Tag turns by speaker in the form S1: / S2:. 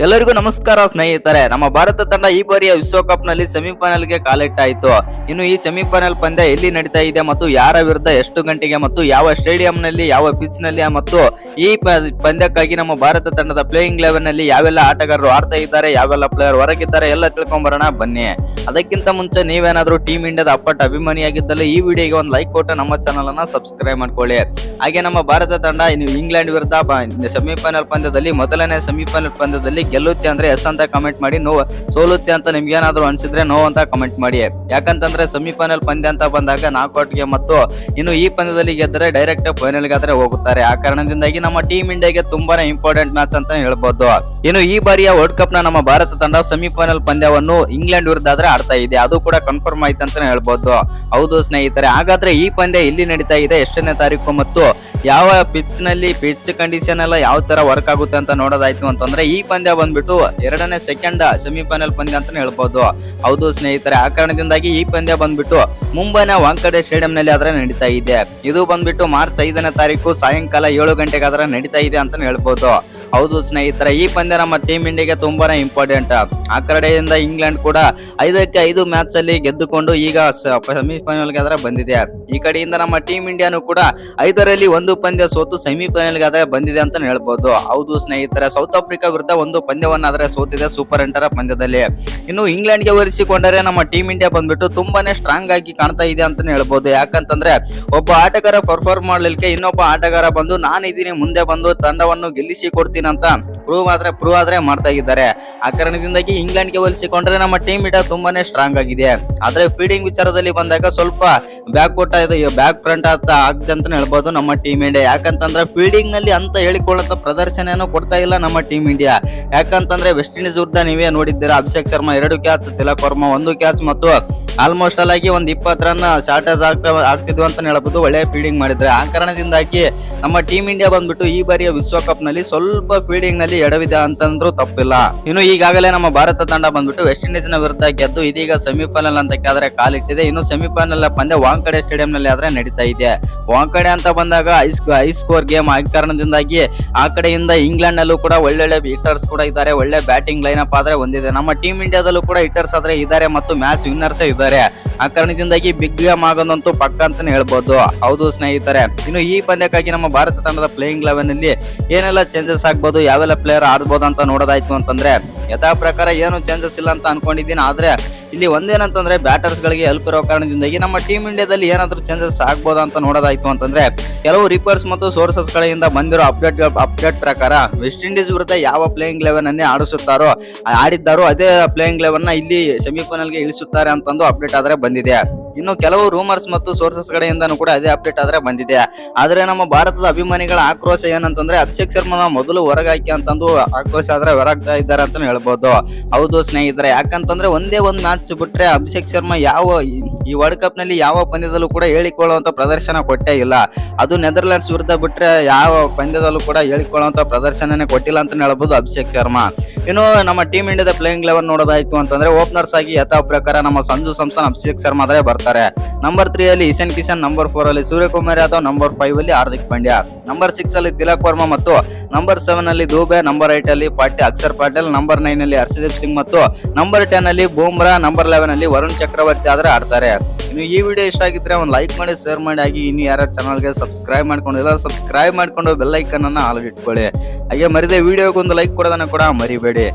S1: ಎಲ್ಲರಿಗೂ ನಮಸ್ಕಾರ ಸ್ನೇಹಿತರೆ. ನಮ್ಮ ಭಾರತ ತಂಡ ಈ ಬಾರಿಯ ವಿಶ್ವಕಪ್ ನಲ್ಲಿ ಸೆಮಿಫೈನಲ್ಗೆ ಕಾಲಿಟ್ಟಾಯಿತು. ಇನ್ನು ಈ ಸೆಮಿಫೈನಲ್ ಪಂದ್ಯ ಎಲ್ಲಿ ನಡೀತಾ ಇದೆ ಮತ್ತು ಯಾರ ವಿರುದ್ಧ ಎಷ್ಟು ಗಂಟೆಗೆ ಮತ್ತು ಯಾವ ಸ್ಟೇಡಿಯಂ ನಲ್ಲಿ ಯಾವ ಪಿಚ್ ನಲ್ಲಿ ಮತ್ತು ಈ ಪಂದ್ಯಕ್ಕಾಗಿ ನಮ್ಮ ಭಾರತ ತಂಡದ ಪ್ಲೇಯಿಂಗ್ ಲೆವೆನ್ ನಲ್ಲಿ ಯಾವೆಲ್ಲ ಆಟಗಾರರು ಆಡ್ತಾ ಇದ್ದಾರೆ, ಯಾವೆಲ್ಲ ಪ್ಲೇಯರ್ ಹೊರಗಿದ್ದಾರೆ ಎಲ್ಲ ತಿಳ್ಕೊಂಬರೋಣ ಬನ್ನಿ. ಅದಕ್ಕಿಂತ ಮುಂಚೆ ನೀವೇನಾದ್ರೂ ಟೀಮ್ ಇಂಡಿಯಾದ ಅಪ್ಪಟ ಅಭಿಮಾನಿಯಾಗಿದ್ದಲ್ಲಿ ಈ ವಿಡಿಯೋಗೆ ಒಂದು ಲೈಕ್ ಕೊಟ್ಟು ನಮ್ಮ ಚಾನಲ್ ಅನ್ನ ಸಬ್ಸ್ಕ್ರೈಬ್ ಮಾಡ್ಕೊಳ್ಳಿ. ಹಾಗೆ ನಮ್ಮ ಭಾರತ ತಂಡ ಇಂಗ್ಲೆಂಡ್ ವಿರುದ್ಧ ಸೆಮಿಫೈನಲ್ ಪಂದ್ಯದಲ್ಲಿ ಮೊದಲನೇ ಸೆಮಿಫೈನಲ್ ಪಂದ್ಯದಲ್ಲಿ ಗೆಲ್ಲುತ್ತೆ ಅಂದ್ರೆ ಎಸ್ ಅಂತ ಕಮೆಂಟ್ ಮಾಡಿ, ಸೋಲುತ್ತೆ ಅಂತ ನಿಮ್ಗೆ ಏನಾದ್ರು ಅನ್ಸಿದ್ರೆ ನೋ ಅಂತ ಕಮೆಂಟ್ ಮಾಡಿ. ಯಾಕಂತಂದ್ರೆ ಸೆಮಿಫೈನಲ್ ಪಂದ್ಯ ಅಂತ ಬಂದಾಗ ನಾಕ್ಔಟ್ ಗೆ ಮತ್ತು ಇನ್ನು ಈ ಪಂದ್ಯದಲ್ಲಿ ಗೆದ್ದರೆ ಡೈರೆಕ್ಟ್ ಫೈನಲ್ ಗಾದ್ರೆ ಹೋಗುತ್ತಾರೆ. ಆ ಕಾರಣದಿಂದಾಗಿ ನಮ್ಮ ಟೀಮ್ ಇಂಡಿಯಾಗೆ ತುಂಬಾನೇ ಇಂಪಾರ್ಟೆಂಟ್ ಮ್ಯಾಚ್ ಅಂತ ಹೇಳ್ಬೋದು. ಇನ್ನು ಈ ಬಾರಿಯ ವರ್ಲ್ಡ್ ಕಪ್ ನ ನಮ್ಮ ಭಾರತ ತಂಡ ಸೆಮಿಫೈನಲ್ ಪಂದ್ಯವನ್ನು ಇಂಗ್ಲೆಂಡ್ ವಿರುದ್ಧ ಆದ್ರೆ ಆಡ್ತಾ ಇದೆ. ಅದು ಕೂಡ ಕನ್ಫರ್ಮ್ ಆಯ್ತು ಅಂತ ಹೇಳ್ಬೋದು. ಹೌದು ಸ್ನೇಹಿತರೆ, ಹಾಗಾದ್ರೆ ಈ ಪಂದ್ಯ ಇಲ್ಲಿ ನಡೀತಾ ಇದೆ, ಎಷ್ಟನೇ ತಾರೀಕು ಮತ್ತು ಯಾವ ಪಿಚ್ ನಲ್ಲಿ ಪಿಚ್ ಕಂಡೀಷನ್ ಎಲ್ಲ ಯಾವ ತರ ವರ್ಕ್ ಆಗುತ್ತೆ ಅಂತ ನೋಡೋದಾಯ್ತು ಅಂತಂದ್ರೆ ಈ ಪಂದ್ಯ ಬಂದ್ಬಿಟ್ಟು ಎರಡನೇ ಸೆಕೆಂಡ್ ಸೆಮಿಫೈನಲ್ ಪಂದ್ಯ ಅಂತ ಹೇಳ್ಬೋದು. ಹೌದು ಸ್ನೇಹಿತರೆ, ಆ ಕಾರಣದಿಂದಾಗಿ ಈ ಪಂದ್ಯ ಬಂದ್ಬಿಟ್ಟು ಮುಂಬೈನ ವಾಂಖೇಡೆ ಸ್ಟೇಡಿಯಂ ನಲ್ಲಿ ಆದ್ರೆ ನಡೀತಾ ಇದೆ. ಇದು ಬಂದ್ಬಿಟ್ಟು ಮಾರ್ಚ್ 5ನೇ ತಾರೀಕು ಸಾಯಂಕಾಲ 7 ಗಂಟೆಗೆ ಆದ್ರೆ ನಡೀತಾ ಇದೆ ಅಂತ ಹೇಳ್ಬೋದು. ಹೌದು ಸ್ನೇಹಿತರೆ, ಈ ಪಂದ್ಯ ನಮ್ಮ ಟೀಮ್ ಇಂಡಿಯಾಗೆ ತುಂಬಾನೇ ಇಂಪಾರ್ಟೆಂಟ್. ಆ ಕಡೆಯಿಂದ ಇಂಗ್ಲೆಂಡ್ ಕೂಡ 5ಕ್ಕೆ 5 ಮ್ಯಾಚ್ ಅಲ್ಲಿ ಗೆದ್ದುಕೊಂಡು ಈಗ ಸೆಮಿಫೈನಲ್ ಗೆ ಆದ್ರೆ ಬಂದಿದೆ. ಈ ಕಡೆಯಿಂದ ನಮ್ಮ ಟೀಮ್ ಇಂಡಿಯಾನು ಕೂಡ 5ರಲ್ಲಿ 1 ಪಂದ್ಯ ಸೋತು ಸೆಮಿಫೈನಲ್ ಗೆ ಆದ್ರೆ ಬಂದಿದೆ ಅಂತ ಹೇಳ್ಬೋದು. ಹೌದು ಸ್ನೇಹಿತರೆ, ಸೌತ್ ಆಫ್ರಿಕಾ ವಿರುದ್ಧ 1 ಪಂದ್ಯವನ್ನಾದ್ರೆ ಸೋತಿದೆ ಸೂಪರ್ ಎಂಟರ ಪಂದ್ಯದಲ್ಲಿ. ಇನ್ನು ಇಂಗ್ಲೆಂಡ್ ಗೆ ಹೋಲಿಸಿಕೊಂಡರೆ ನಮ್ಮ ಟೀಮ್ ಇಂಡಿಯಾ ಬಂದ್ಬಿಟ್ಟು ತುಂಬಾನೇ ಸ್ಟ್ರಾಂಗ್ ಆಗಿ ಕಾಣ್ತಾ ಇದೆ ಅಂತಾನೆ ಹೇಳ್ಬೋದು. ಯಾಕಂತಂದ್ರೆ ಒಬ್ಬ ಆಟಗಾರ ಪರ್ಫಾರ್ಮ್ ಮಾಡ್ಲಿಕ್ಕೆ ಇನ್ನೊಬ್ಬ ಆಟಗಾರ ಬಂದು ನಾನಿದ್ದೀನಿ ಮುಂದೆ ಬಂದು ತಂಡವನ್ನು ಗೆಲ್ಲಿಸಿ ಕೊಡ್ತೀನಿ ಅಂತ ಪ್ರೂವ್ ಆದ್ರೆ ಮಾಡ್ತಾ ಇದ್ದಾರೆ. ಆ ಕಾರಣದಿಂದಾಗಿ ಇಂಗ್ಲೆಂಡ್ ಗೆ ಹೋಲಿಸಿಕೊಂಡ್ರೆ ನಮ್ಮ ಟೀಮ್ ಇಂಡಿಯಾ ತುಂಬಾನೇ ಸ್ಟ್ರಾಂಗ್ ಆಗಿದೆ. ಆದ್ರೆ ಫೀಲ್ಡಿಂಗ್ ವಿಚಾರದಲ್ಲಿ ಬಂದಾಗ ಸ್ವಲ್ಪ ಬ್ಯಾಕ್ ಫ್ರಂಟ್ ಆಗ್ತದೆ ಅಂತ ಹೇಳ್ಬೋದು ನಮ್ಮ ಟೀಮ್ ಇಂಡಿಯಾ. ಯಾಕಂತಂದ್ರೆ ಫೀಲ್ಡಿಂಗ್ ನಲ್ಲಿ ಅಂತ ಹೇಳಿಕೊಳ್ಳುವಂತ ಪ್ರದರ್ಶನ ಕೊಡ್ತಾ ಇಲ್ಲ ನಮ್ಮ ಟೀಮ್ ಇಂಡಿಯಾ. ಯಾಕಂತಂದ್ರೆ ವೆಸ್ಟ್ ಇಂಡೀಸ್ ವಿರುದ್ಧ ನೀವೇ ನೋಡಿದ್ದೀರಾ, ಅಭಿಷೇಕ್ ಶರ್ಮಾ 2 ಕ್ಯಾಚ್, ತಿಲಕ್ ವರ್ಮಾ 1 ಕ್ಯಾಚ್ ಮತ್ತು ಆಲ್ಮೋಸ್ಟ್ ಆಗಿ ಒಂದು 20 ರನ್ ಶಾರ್ಟೇಜ್ ಆಗ್ತಿದ್ವು ಅಂತ ಹೇಳ್ಬೋದು. ಒಳ್ಳೆ ಫೀಲ್ಡಿಂಗ್ ಮಾಡಿದ್ರೆ. ಆ ಕಾರಣದಿಂದಾಗಿ ನಮ್ಮ ಟೀಮ್ ಇಂಡಿಯಾ ಬಂದ್ಬಿಟ್ಟು ಈ ಬಾರಿಯ ವಿಶ್ವಕಪ್ ನಲ್ಲಿ ಸ್ವಲ್ಪ ಫೀಲ್ಡಿಂಗ್ ನಲ್ಲಿ ಎಡವಿದೆ ಅಂತಂದ್ರೂ ತಪ್ಪಿಲ್ಲ. ಇನ್ನು ಈಗಾಗಲೇ ನಮ್ಮ ಭಾರತ ತಂಡ ಬಂದ್ಬಿಟ್ಟು ವೆಸ್ಟ್ ಇಂಡೀಸ್ ನ ವಿರುದ್ಧ ಗೆದ್ದು ಇದೀಗ ಸೆಮಿಫೈನಲ್ ಅಂತ ಆದ್ರೆ ಕಾಲಿಟ್ಟಿದೆ. ಇನ್ನು ಸೆಮಿಫೈನಲ್ ಪಂದ್ಯ ವಾಂಖೇಡೆ ಸ್ಟೇಡಿಯಂ ನಲ್ಲಿ ಆದ್ರೆ ನಡೀತಾ ಇದೆ. ವಾಂಖೇಡೆ ಅಂತ ಬಂದಾಗ ಐ ಸ್ಕೋರ್ ಗೇಮ್ ಆದ ಕಾರಣದಿಂದಾಗಿ ಆ ಕಡೆಯಿಂದ ಇಂಗ್ಲೆಂಡ್ ನಲ್ಲೂ ಕೂಡ ಒಳ್ಳೊಳ್ಳೆ ಹಿಟ್ಟರ್ಸ್ ಕೂಡ ಇದ್ದಾರೆ, ಒಳ್ಳೆ ಬ್ಯಾಟಿಂಗ್ ಲೈನ್ ಅಪ್ ಆದ್ರೆ ಹೊಂದಿದೆ. ನಮ್ಮ ಟೀಮ್ ಇಂಡಿಯಾದಲ್ಲೂ ಕೂಡ ಹಿಟ್ಟರ್ಸ್ ಆದ್ರೆ ಇದ್ದಾರೆ ಮತ್ತು ಮ್ಯಾಚ್ ವಿನ್ನರ್ಸ್ ಇದ್ದಾರೆ. ಆ ಕಾರಣದಿಂದಾಗಿ ಬಿಗ್ ಗೇಮ್ ಆಗೋದಂತೂ ಪಕ್ಕ ಅಂತಾನೆ ಹೇಳ್ಬೋದು. ಹೌದು ಸ್ನೇಹಿತರೆ, ಇನ್ನು ಈ ಪಂದ್ಯಕ್ಕಾಗಿ ನಮ್ಮ ಭಾರತ ತಂಡದ ಪ್ಲೇಯಿಂಗ್ ಲೆವೆನ್ ಅಲ್ಲಿ ಏನೆಲ್ಲ ಚೇಂಜಸ್ ಆಗ್ಬೋದು, ಯಾವೆಲ್ಲ ಪ್ಲೇಯರ್ ಆಡ್ಬೋದು ಅಂತ ನೋಡೋದಾಯ್ತು ಅಂತಂದ್ರೆ ಯಥಾ ಪ್ರಕಾರ ಏನು ಚೇಂಜಸ್ ಇಲ್ಲ ಅಂತ ಅನ್ಕೊಂಡಿದ್ದೀನಿ. ಆದ್ರೆ ಇಲ್ಲಿ ಒಂದೇನಂತಂದ್ರೆ ಬ್ಯಾಟರ್ಸ್ ಗಳಿಗೆ ಹೆಲ್ಪ್ ಇರೋ ಕಾರಣದಿಂದಾಗಿ ನಮ್ಮ ಟೀಮ್ ಇಂಡಿಯಾದಲ್ಲಿ ಏನಾದ್ರೂ ಚೇಂಜಸ್ ಆಗ್ಬೋದಾ ಅಂತ ನೋಡೋದಾಯ್ತು ಅಂತಂದ್ರೆ ಕೆಲವು ರಿಪೋರ್ಟ್ಸ್ ಮತ್ತು ಸೋರ್ಸಸ್ ಗಳಿಂದ ಬಂದಿರೋ ಅಪ್ಡೇಟ್ ಪ್ರಕಾರ ವೆಸ್ಟ್ ಇಂಡೀಸ್ ವಿರುದ್ಧ ಯಾವ ಪ್ಲೇಯಿಂಗ್ ಲೆವೆನ್ ಅನ್ನೇ ಆಡಿದ್ದಾರೋ ಅದೇ ಪ್ಲೇಯಿಂಗ್ ಲೆವೆನ್ ನ ಇಲ್ಲಿ ಸೆಮಿಫೈನಲ್ ಗೆ ಇಳಿಸುತ್ತಾರೆ ಅಂತಂದು ಅಪ್ಡೇಟ್ ಆದ್ರೆ ಬಂದಿದೆ. ಇನ್ನು ಕೆಲವು ರೂಮರ್ಸ್ ಮತ್ತು ಸೋರ್ಸಸ್ ಕಡೆಯಿಂದನೂ ಕೂಡ ಅದೇ ಅಪ್ಡೇಟ್ ಆದ್ರೆ ಬಂದಿದೆ. ಆದ್ರೆ ನಮ್ಮ ಭಾರತದ ಅಭಿಮಾನಿಗಳ ಆಕ್ರೋಶ ಏನಂತಂದ್ರೆ ಅಭಿಷೇಕ್ ಶರ್ಮಾ ಮೊದಲು ಹೊರಗಾಕಿ ಅಂತಂದು ಆಕ್ರೋಶ ಆದ್ರೆ ಹೊರಗ್ತಾ ಇದ್ದಾರೆ ಅಂತ ಹೇಳ್ಬೋದು. ಹೌದು ಸ್ನೇಹಿತರೆ, ಯಾಕಂತಂದ್ರೆ ಒಂದೇ ಒಂದು ಮ್ಯಾಚ್ ಬಿಟ್ರೆ ಅಭಿಷೇಕ್ ಶರ್ಮಾ ಈ ವರ್ಲ್ಡ್ ಕಪ್ ನಲ್ಲಿ ಯಾವ ಪಂದ್ಯದಲ್ಲೂ ಕೂಡ ಹೇಳಿಕೊಳ್ಳುವಂತ ಪ್ರದರ್ಶನ ಕೊಟ್ಟೇ ಇಲ್ಲ. ಅದು ನೆದರ್ಲ್ಯಾಂಡ್ಸ್ ವಿರುದ್ಧ ಬಿಟ್ರೆ ಯಾವ ಪಂದ್ಯದಲ್ಲೂ ಕೂಡ ಹೇಳಿಕೊಳ್ಳುವಂತ ಪ್ರದರ್ಶನನೇ ಕೊಟ್ಟಿಲ್ಲ ಅಂತ ಹೇಳ್ಬೋದು ಅಭಿಷೇಕ್ ಶರ್ಮಾ. ಇನ್ನು ನಮ್ಮ ಟೀಮ್ ಇಂಡಿಯಾದ ಪ್ಲೇಯಿಂಗ್ ಲೆವೆನ್ ನೋಡೋದಾಯ್ತು ಅಂತಂದ್ರೆ ಓಪನರ್ಸ್ ಆಗಿ ಯಥಾ ಪ್ರಕಾರ ನಮ್ಮ ಸಂಜು ಸ್ಯಾಮ್ಸನ್, ಅಭಿಷೇಕ್ ಶರ್ಮಾ ಆದ್ರೆ ಬರ್ತಾರೆ. ನಂಬರ್ 3 ಅಲ್ಲಿ ಇಶಾನ್ ಕಿಶನ್, ನಂಬರ್ 4 ಅಲ್ಲಿ ಸೂರ್ಯಕುಮಾರ್ ಯಾದವ್, ನಂಬರ್ 5 ಅಲ್ಲಿ ಹಾರ್ದಿಕ್ ಪಾಂಡ್ಯ, ನಂಬರ್ 6 ಅಲ್ಲಿ ತಿಲಕ್ ವರ್ಮಾ ಮತ್ತು ನಂಬರ್ 7 ಅಲ್ಲಿ ದುಬೆ, ನಂಬರ್ 8 ಅಲ್ಲಿ ಅಕ್ಷರ್ ಪಾಟೇಲ್, ನಂಬರ್ 9 ಅಲ್ಲಿ ಹರ್ಷದೀಪ್ ಸಿಂಗ್ ಮತ್ತು ನಂಬರ್ 10 ಅಲ್ಲಿ ಬೂಮ್ರಾ, ನಂಬರ್ 11 ಅಲ್ಲಿ ವರುಣ್ ಚಕ್ರವರ್ತಿ ಆದ್ರೆ ಆಡ್ತಾರೆ. ಇನ್ನು ಈ ವಿಡಿಯೋ ಇಷ್ಟ ಆಗಿದ್ರೆ ಒಂದು ಲೈಕ್ ಮಾಡಿ, ಶೇರ್ ಮಾಡಿ. ಹಾಗೆ ಇನ್ನು ಯಾರ ಚಾನಲ್ಗೆ ಸಬ್ಸ್ಕ್ರೈಬ್ ಮಾಡ್ಕೊಂಡು ಬೆಲ್ ಐಕನ್ ಅನ್ನ ಆಲ್ ಇಟ್ಕೊಳ್ಳಿ. ಹಾಗೆ ಮರಿದೆ ವಿಡಿಯೋಗೊಂದು ಲೈಕ್ ಕೊಡೋದನ್ನ ಕೂಡ ಮರಿಬೇಡಿ.